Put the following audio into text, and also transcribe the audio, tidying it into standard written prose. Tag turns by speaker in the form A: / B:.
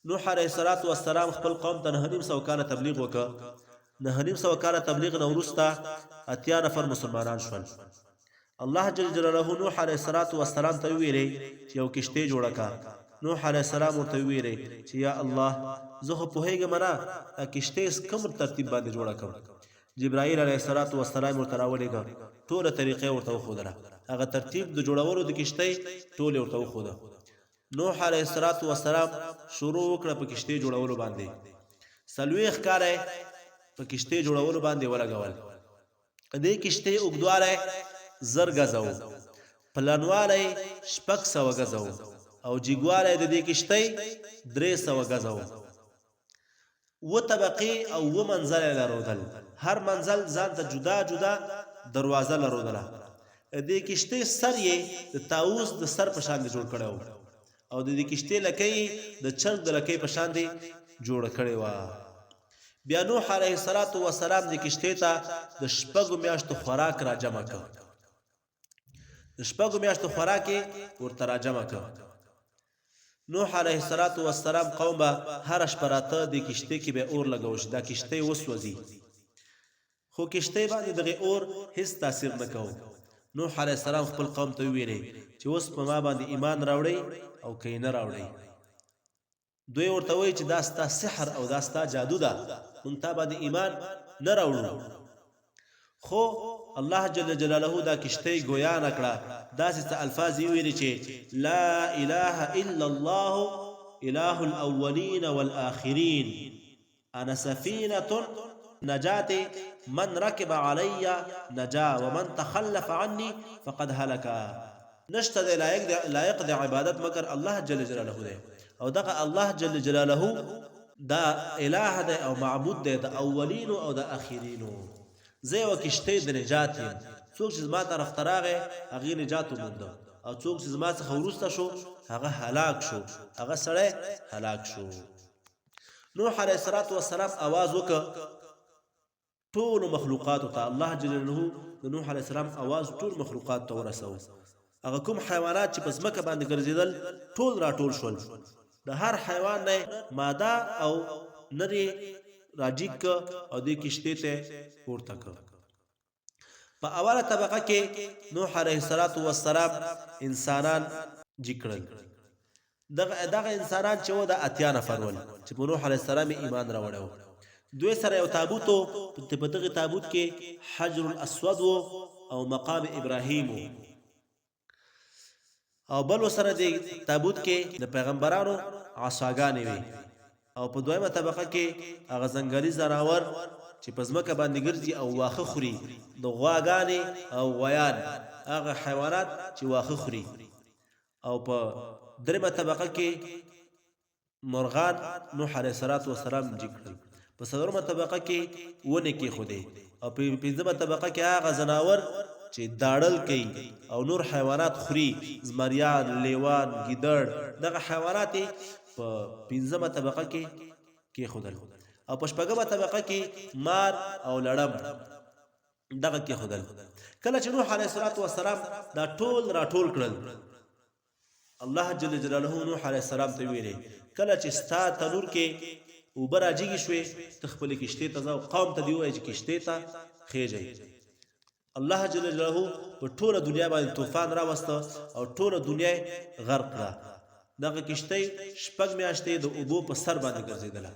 A: نوح علیه السلام خپل قوم ته 950 کاله تبلیغ وکړ. 950 کاله تبلیغ نه وروسته 80 نفر مسلمانان شول. الله جل جلاله نوح علیه السلام ته ویلي چې یو کشته جوړه کا. نوح علیه السلام ورته ویلي چې یا الله زه خو پوهېږم نه کشته کوم ترتیب باندې جوړه کړم. جبرائیل علیه السلام ورته راولېږه، ټوله طریقې ورته وښودله، هغه ترتیب د جوړولو د کشتۍ ټولې ورته وښوده. نوح علیه السلام شروع وکړه په کشتۍ جوړولو باندې. 40 کاله په کشتۍ جوړولو باندې ولګول. دې کشتۍ اوږدوالی 1000 غزه و، پلنوالی 600 غزه و او جګوالی د دې کشتۍ 300 غزه و. 7 طبقې او 7 منزل لرودل، هر منزل ځان ته جدا جدا دروازه لرودله. دې کشتۍ سر یې د طاووس د سر په شان جوړ کړی و او د دې کشتۍ لکۍ د چرګ د لکۍ په شان جوړه کړې وه. بیا نوح علیه السلام دې کشتۍ ته د 6 میاشتو خوراک را جمع کړ. د 6 میاشتو خوراک یې ورته را جمع کړ. نوح علیه السلام قوم به هر شپه راته د کشتۍ کې به اور لګول شي، دا کشتۍ وسوځي. خو کشتۍ باندې دغه اور هیڅ تاثیر نه کوي. نوح علیه السلام خپل قوم ته ویلي چې اوس په ما باندې ایمان راوړئ او که یې نه راوړئ. دوی ورته وایي چې دا ستا سحر او دا ستا جادو ده، موږ تا باندې ایمان نه راوړو. خو الله جل جلاله دا کشتۍ ګویا نه کړه، داسې څه الفاظ یې ویلي چې لا اله الا الله اله الاولین والآخرین انا سفینة نجات من رکب علی نجا ومن تخلف عنی فقد هلک. نشته د لایق د عبادت مگر الله جل جلاله دی، او دغه الله جل جلاله دا اله دی او معبود دی د اولینو او د اخرینو. زه یو کشتۍ د نجات یم، څوک چې زما طرف ته راغی هغې نجات ومونده، او څوک چې زما څخه وروسته شو هغه هلاک شو، هغه سړی هلاک شو. نوح علیه السلام آواز وکړه ټولو مخلوقاتو ته. الله جل جلاله د نوح علیه السلام آواز ټول مخلوقاتو ته ورسوه. هغه کوم حیوانات چې په ځمکه باندې ګرځېدل ټول راټول شول. د هر حیوان نه ماده او نر یې راجیګ که او دې کشتۍ ته پورته کړ. په اوله طبقه کې نوح علیه السلام انسانان جګ کړل. دغه انسانان چې و د 80 نفر ول چې په نوح علیه السلام ایمان راوړی و. دوی سره یو تابوت و، په دغه تابوت کې حجر الاسود او مقام ابراهیم و، او بل سره د تابوت کې د پیغمبرانو عصاګانې وي، او په دویمه طبقه کې هغه ځنګلي ځناور چې په ځمکه باندې ګرځي او واښه خوري، د غواګانې او غویان، هغه حیوانات چې واښه خوري. او په دریمه طبقه کې مرغان نوح علیه السلام جګ کړل. په څلورمه طبقه کې ونې کېښودې، او په پنځمه طبقه کې هغه ځناور چې داړل کوي او نور حیوانات خوري، زمریان، لیوان، ګیدړ، دغه حیوانات په 5مه طبقه کې کېښودل. او په 6مه طبقه کې مار او لړم دغه کېښودل. کله چې نوح علیه السلام دا ټول راټول کړل، الله جل جلاله نوح علیه السلام ته ویلي کله چې ستا تنور کې اوبه راجیږي شوې ته خپلې کشتۍ ته ځه او قوم ته دې ووایه چې کشتۍ ته خیژئ. الله جل جلاله په ټوله دنیا باندې طوفان راوسته او ټوله دنیا غرق کړه. دغه کشتۍ 6 میاشتې د اوبو په سر باندې ګرځېدله.